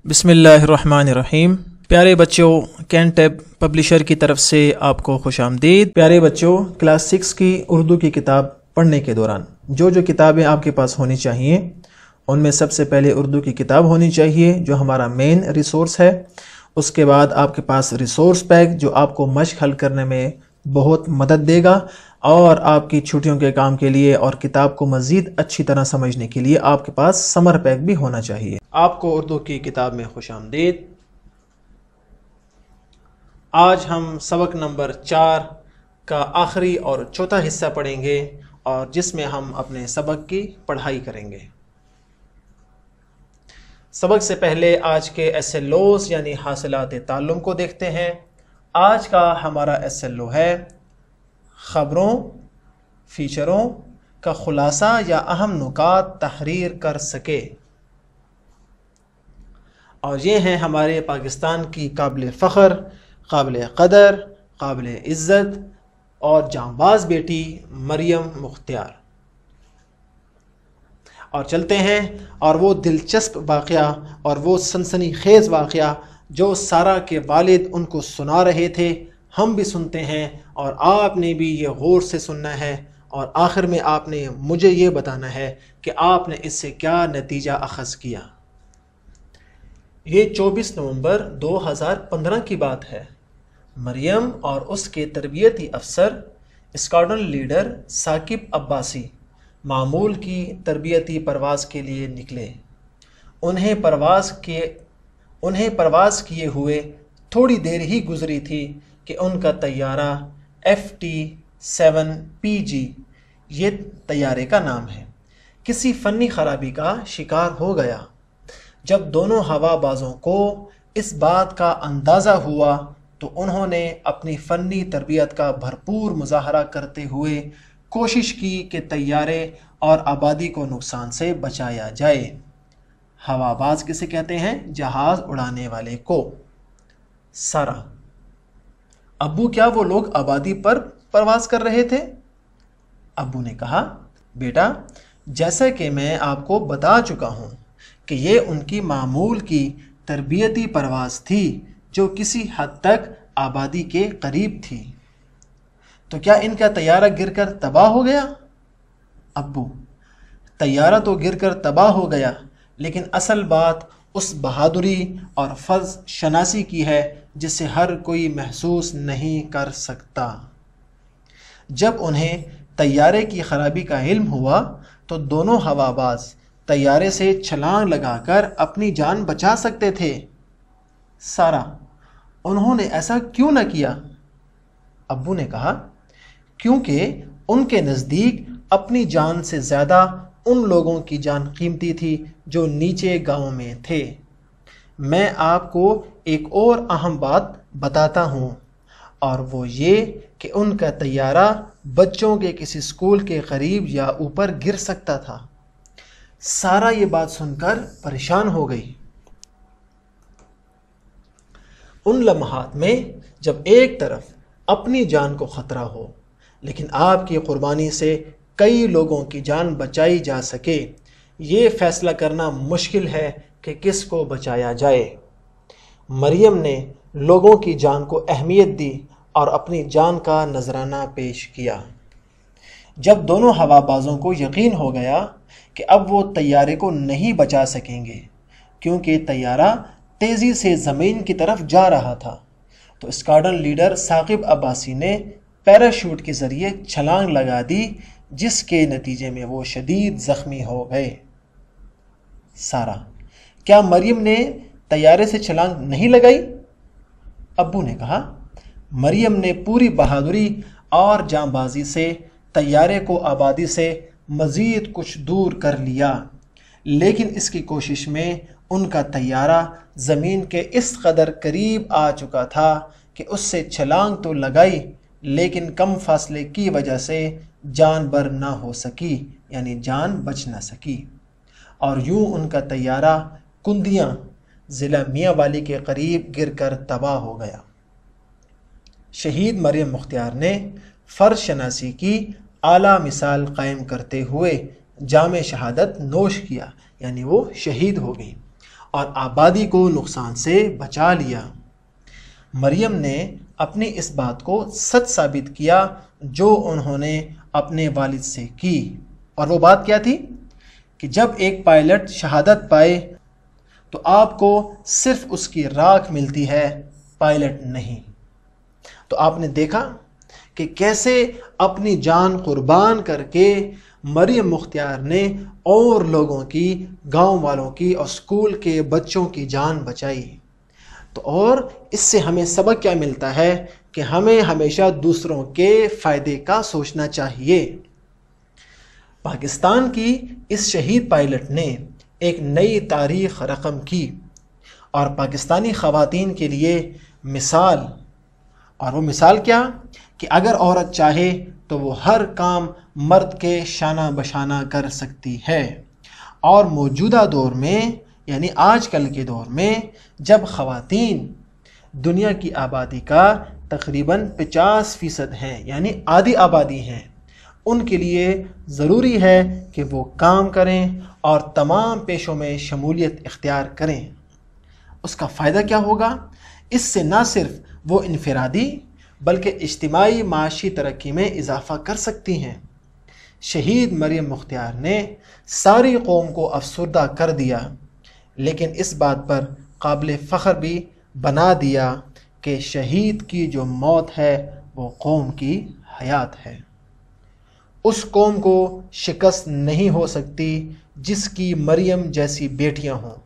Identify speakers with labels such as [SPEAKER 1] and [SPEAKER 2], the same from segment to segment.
[SPEAKER 1] بسم اللہ الرحمن الرحیم۔ پیارے بچوں، کینٹیب پبلشر کی طرف سے آپ کو خوش آمدید۔ پیارے بچوں، کلاس 6 کی اردو کی کتاب پڑھنے کے دوران جو کتابیں آپ کے پاس ہونی چاہیے ان میں سب سے پہلے اردو کی کتاب ہونی چاہیے جو ہمارا مین ریسورس ہے۔ اس کے بعد آپ کے پاس ریسورس پیک جو آپ کو مشق حل کرنے میں بہت مدد دے گا، اور آپ کی چھٹیوں کے کام کے لیے اور کتاب کو مزید اچھی طرح سمجھنے کے لیے آپ کے پاس سمر پیک بھی ہونا چاہیے۔ آپ کو اردو کی کتاب میں خوش آمدید۔ آج ہم سبق نمبر 4 کا آخری اور چوتھا حصہ پڑھیں گے، اور جس میں ہم اپنے سبق کی پڑھائی کریں گے۔ سبق سے پہلے آج کے SLOs یعنی حاصلات تعلم کو دیکھتے ہیں۔ آج کا ہمارا SLO ہے خبروں، فیچروں کا خلاصہ یا اہم نکات تحریر کر سکے، اور یہ ہیں ہمارے پاکستان کی قابل فخر، قابل قدر، قابل عزت اور جانباز بیٹی مریم مختار۔ اور چلتے ہیں، اور وہ دلچسپ واقعہ اور وہ سنسنی خیز واقعہ جو سارہ کے والد ان کو سنا رہے تھے، ہم بھی سنتے ہیں، اور آپ نے بھی یہ غور سے سننا ہے، اور آخر میں آپ نے مجھے یہ بتانا ہے کہ آپ نے اس سے کیا نتیجہ اخذ کیا۔ یہ 24 نومبر 2015 کی بات ہے۔ مریم اور اس کے تربیتی افسر اسکواڈرن لیڈر ثاقب عباسی معمول کی تربیتی پرواز کے لیے نکلے۔ انہیں پرواز کیے ہوئے تھوڑی دیر ہی گزری تھی کہ ان کا طیارہ FT-7PG، یہ طیارے کا نام ہے، کسی فنی خرابی کا شکار ہو گیا۔ جب دونوں ہوا بازوں کو اس بات کا اندازہ ہوا تو انہوں نے اپنی فنی تربیت کا بھرپور مظاہرہ کرتے ہوئے کوشش کی کہ طیارے اور آبادی کو نقصان سے بچایا جائے۔ ہوا باز کسے کہتے ہیں؟ جہاز اڑانے والے کو۔ سارہ: ابو، کیا وہ لوگ آبادی پر پرواز کر رہے تھے؟ ابو نے کہا، بیٹا، جیسا کہ میں آپ کو بتا چکا ہوں کہ یہ ان کی معمول کی تربیتی پرواز تھی جو کسی حد تک آبادی کے قریب تھی۔ تو کیا ان کا طیارہ گر کر تباہ ہو گیا؟ ابو: طیارہ تو گر کر تباہ ہو گیا، لیکن اصل بات اس بہادری اور فضل شناسی کی ہے جسے ہر کوئی محسوس نہیں کر سکتا۔ جب انہیں طیارے کی خرابی کا علم ہوا تو دونوں ہوا باز طیارے سے چھلانگ لگا کر اپنی جان بچا سکتے تھے۔ سارہ: انہوں نے ایسا کیوں نہ کیا؟ ابو نے کہا، کیونکہ ان کے نزدیک اپنی جان سے زیادہ ان لوگوں کی جان قیمتی تھی جو نیچے گاؤں میں تھے۔ میں آپ کو ایک اور اہم بات بتاتا ہوں، اور وہ یہ کہ ان کا طیارہ بچوں کے کسی اسکول کے قریب یا اوپر گر سکتا تھا۔ سارہ یہ بات سن کر پریشان ہو گئی۔ ان لمحات میں جب ایک طرف اپنی جان کو خطرہ ہو لیکن آپ کی قربانی سے کئی لوگوں کی جان بچائی جا سکے، یہ فیصلہ کرنا مشکل ہے کہ کس کو بچایا جائے۔ مریم نے لوگوں کی جان کو اہمیت دی اور اپنی جان کا نذرانہ پیش کیا۔ جب دونوں ہوا بازوں کو یقین ہو گیا کہ اب وہ طیارے کو نہیں بچا سکیں گے کیونکہ طیارہ تیزی سے زمین کی طرف جا رہا تھا، تو اسکواڈرن لیڈر ثاقب عباسی نے پیراشوٹ کے ذریعے چھلانگ لگا دی، جس کے نتیجے میں وہ شدید زخمی ہو گئے۔ سارہ: کیا مریم نے طیارے سے چھلانگ نہیں لگائی؟ ابو نے کہا، مریم نے پوری بہادری اور جانبازی سے طیارے کو آبادی سے مزید کچھ دور کر لیا، لیکن اس کی کوشش میں ان کا طیارہ زمین کے اس قدر قریب آ چکا تھا کہ اس سے چھلانگ تو لگائی لیکن کم فاصلے کی وجہ سے جان بر نہ ہو سکی، یعنی جان بچ نہ سکی، اور یوں ان کا طیارہ کندیاں ضلع میاں والی کے قریب گر کر تباہ ہو گیا۔ شہید مریم مختار نے فرض شناسی کی اعلیٰ مثال قائم کرتے ہوئے جام شہادت نوش کیا، یعنی وہ شہید ہو گئی، اور آبادی کو نقصان سے بچا لیا۔ مریم نے اپنی اس بات کو سچ ثابت کیا جو انہوں نے اپنے والد سے کی، اور وہ بات کیا تھی کہ جب ایک پائلٹ شہادت پائے تو آپ کو صرف اس کی راکھ ملتی ہے، پائلٹ نہیں۔ تو آپ نے دیکھا کہ کیسے اپنی جان قربان کر کے مریم مختار نے اور لوگوں کی، گاؤں والوں کی اور اسکول کے بچوں کی جان بچائی۔ تو اور اس سے ہمیں سبق کیا ملتا ہے کہ ہمیں ہمیشہ دوسروں کے فائدے کا سوچنا چاہیے۔ پاکستان کی اس شہید پائلٹ نے ایک نئی تاریخ رقم کی اور پاکستانی خواتین کے لیے مثال، اور وہ مثال کیا کہ اگر عورت چاہے تو وہ ہر کام مرد کے شانہ بشانہ کر سکتی ہے۔ اور موجودہ دور میں یعنی آج کل کے دور میں جب خواتین دنیا کی آبادی کا تقریباً 50% ہیں یعنی آدھی آبادی ہیں، ان کے لیے ضروری ہے کہ وہ کام کریں اور تمام پیشوں میں شمولیت اختیار کریں۔ اس کا فائدہ کیا ہوگا؟ اس سے نہ صرف وہ انفرادی بلکہ اجتماعی معاشی ترقی میں اضافہ کر سکتی ہیں۔ شہید مریم مختار نے ساری قوم کو افسردہ کر دیا، لیکن اس بات پر قابل فخر بھی بنا دیا کہ شہید کی جو موت ہے وہ قوم کی حیات ہے۔ اس قوم کو شکست نہیں ہو سکتی جس کی مریم جیسی بیٹیاں ہوں۔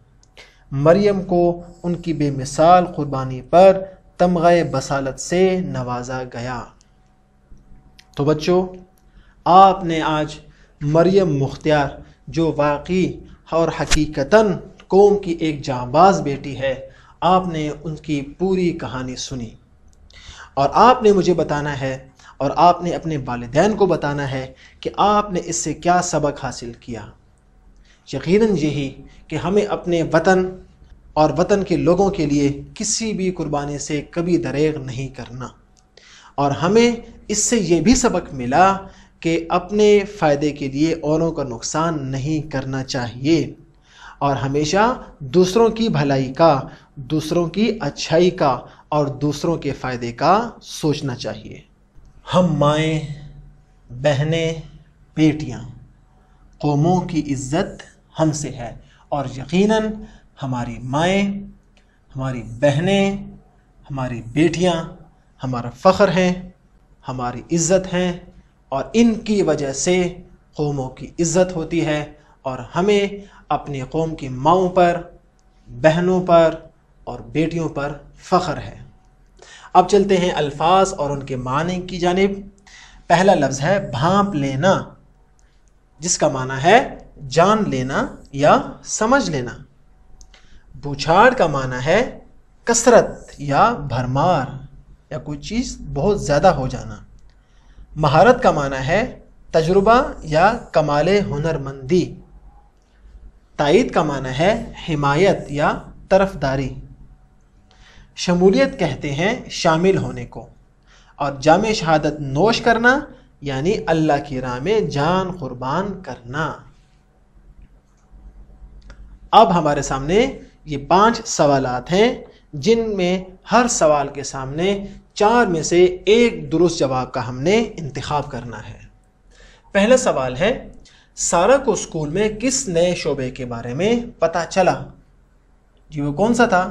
[SPEAKER 1] مریم کو ان کی بے مثال قربانی پر تمغہ بصالت سے نوازا گیا۔ تو بچوں، آپ نے آج مریم مختار جو واقعی اور حقیقتاً قوم کی ایک جانباز بیٹی ہے، آپ نے ان کی پوری کہانی سنی، اور آپ نے مجھے بتانا ہے اور آپ نے اپنے والدین کو بتانا ہے کہ آپ نے اس سے کیا سبق حاصل کیا۔ یقیناً یہی کہ ہمیں اپنے وطن اور وطن کے لوگوں کے لیے کسی بھی قربانی سے کبھی دریغ نہیں کرنا، اور ہمیں اس سے یہ بھی سبق ملا کہ اپنے فائدے کے لیے اوروں کا نقصان نہیں کرنا چاہیے، اور ہمیشہ دوسروں کی بھلائی کا، دوسروں کی اچھائی کا اور دوسروں کے فائدے کا سوچنا چاہیے۔ ہم مائیں، بہنیں، بیٹیاں، قوموں کی عزت ہم سے ہے، اور یقیناً ہماری مائیں، ہماری بہنیں، ہماری بیٹیاں ہمارا فخر ہیں، ہماری عزت ہیں، اور ان کی وجہ سے قوموں کی عزت ہوتی ہے، اور ہمیں اپنی قوم کی ماؤں پر، بہنوں پر اور بیٹیوں پر فخر ہے۔ اب چلتے ہیں الفاظ اور ان کے معنی کی جانب۔ پہلا لفظ ہے بھانپ لینا، جس کا معنی ہے جان لینا یا سمجھ لینا۔ بوچھاڑ کا معنی ہے کثرت یا بھرمار، یا کوئی چیز بہت زیادہ ہو جانا۔ مہارت کا معنی ہے تجربہ یا کمال ہنرمندی۔ تائید کا معنی ہے حمایت یا طرفداری۔ شمولیت کہتے ہیں شامل ہونے کو، اور جام شہادت نوش کرنا یعنی اللہ کی راہ میں جان قربان کرنا۔ اب ہمارے سامنے یہ 5 سوالات ہیں جن میں ہر سوال کے سامنے 4 میں سے ایک درست جواب کا ہم نے انتخاب کرنا ہے۔ پہلا سوال ہے، سارہ کو اسکول میں کس نئے شعبے کے بارے میں پتہ چلا؟ جی وہ کون سا تھا؟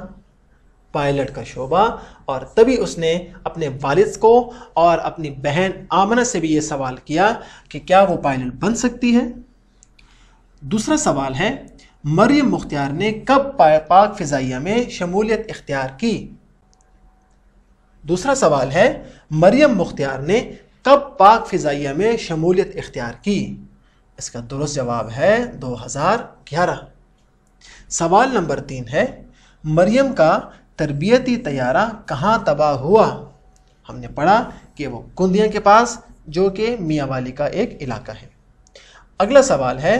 [SPEAKER 1] پائلٹ کا شعبہ، اور تبھی اس نے اپنے والد کو اور اپنی بہن آمنہ سے بھی یہ سوال کیا کہ کیا وہ پائلٹ بن سکتی ہے۔ دوسرا سوال ہے، مریم مختار نے کب پاک فضائیہ میں شمولیت اختیار کی؟ دوسرا سوال ہے، مریم مختار نے کب پاک فضائیہ میں شمولیت اختیار کی؟ اس کا درست جواب ہے 2011۔ سوال نمبر 3 ہے، مریم کا تربیتی طیارہ کہاں تباہ ہوا؟ ہم نے پڑھا کہ وہ کندیاں کے پاس، جو کہ میاں والی کا ایک علاقہ ہے۔ اگلا سوال ہے،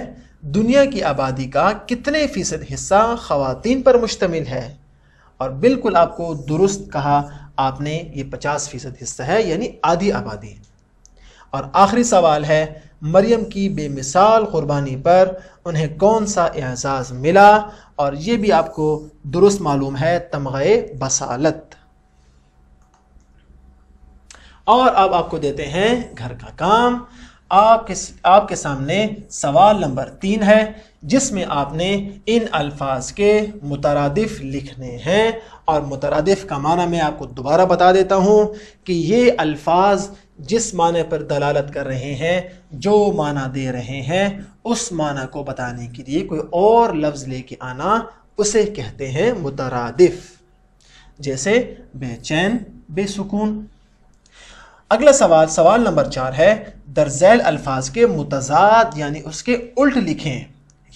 [SPEAKER 1] دنیا کی آبادی کا کتنے فیصد حصہ خواتین پر مشتمل ہے؟ اور بالکل آپ کو درست کہا آپ نے، یہ 50% حصہ ہے، یعنی آدھی آبادی۔ اور آخری سوال ہے، مریم کی بے مثال قربانی پر انہیں کون سا اعزاز ملا، اور یہ بھی آپ کو درست معلوم ہے، تمغہ بصالت۔ اور اب آپ کو دیتے ہیں گھر کا کام۔ آپ کے سامنے سوال نمبر 3 ہے، جس میں آپ نے ان الفاظ کے مترادف لکھنے ہیں، اور مترادف کا معنی میں آپ کو دوبارہ بتا دیتا ہوں کہ یہ الفاظ جس معنی پر دلالت کر رہے ہیں، جو معنی دے رہے ہیں، اس معنی کو بتانے کے لیے کوئی اور لفظ لے کے آنا، اسے کہتے ہیں مترادف، جیسے بے چین، بے سکون۔ اگلا سوال نمبر 4 ہے، در ذیل الفاظ کے متضاد یعنی اس کے الٹ لکھیں۔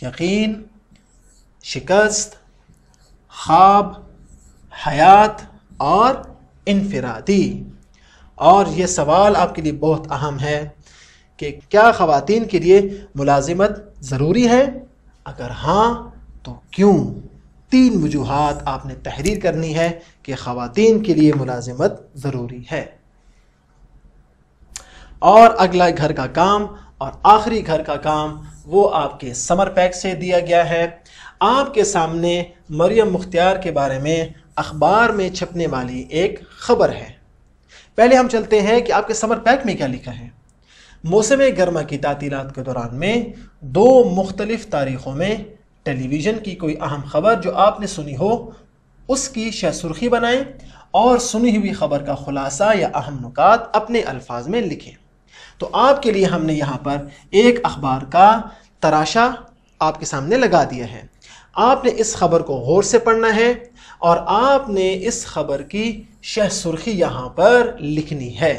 [SPEAKER 1] یقین، شکست، خواب، حیات اور انفرادی۔ اور یہ سوال آپ کے لیے بہت اہم ہے کہ کیا خواتین کے لیے ملازمت ضروری ہے؟ اگر ہاں تو کیوں؟ 3 وجوہات آپ نے تحریر کرنی ہے کہ خواتین کے لیے ملازمت ضروری ہے۔ اور اگلا گھر کا کام اور آخری گھر کا کام وہ آپ کے سمر پیک سے دیا گیا ہے۔ آپ کے سامنے مریم مختار کے بارے میں اخبار میں چھپنے والی ایک خبر ہے۔ پہلے ہم چلتے ہیں کہ آپ کے سمر پیک میں کیا لکھا ہے۔ موسم گرما کی تعطیلات کے دوران میں 2 مختلف تاریخوں میں ٹیلی ویژن کی کوئی اہم خبر جو آپ نے سنی ہو، اس کی شہ سرخی بنائیں اور سنی ہوئی خبر کا خلاصہ یا اہم نکات اپنے الفاظ میں لکھیں۔ تو آپ کے لیے ہم نے یہاں پر ایک اخبار کا تراشا آپ کے سامنے لگا دیا ہے۔ آپ نے اس خبر کو غور سے پڑھنا ہے اور آپ نے اس خبر کی شہ سرخی یہاں پر لکھنی ہے،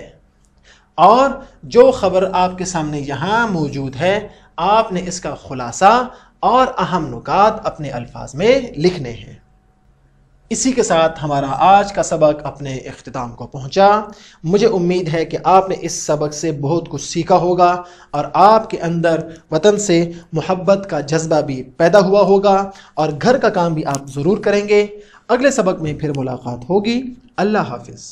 [SPEAKER 1] اور جو خبر آپ کے سامنے یہاں موجود ہے، آپ نے اس کا خلاصہ اور اہم نکات اپنے الفاظ میں لکھنے ہیں۔ اسی کے ساتھ ہمارا آج کا سبق اپنے اختتام کو پہنچا۔ مجھے امید ہے کہ آپ نے اس سبق سے بہت کچھ سیکھا ہوگا اور آپ کے اندر وطن سے محبت کا جذبہ بھی پیدا ہوا ہوگا، اور گھر کا کام بھی آپ ضرور کریں گے۔ اگلے سبق میں پھر ملاقات ہوگی۔ اللہ حافظ۔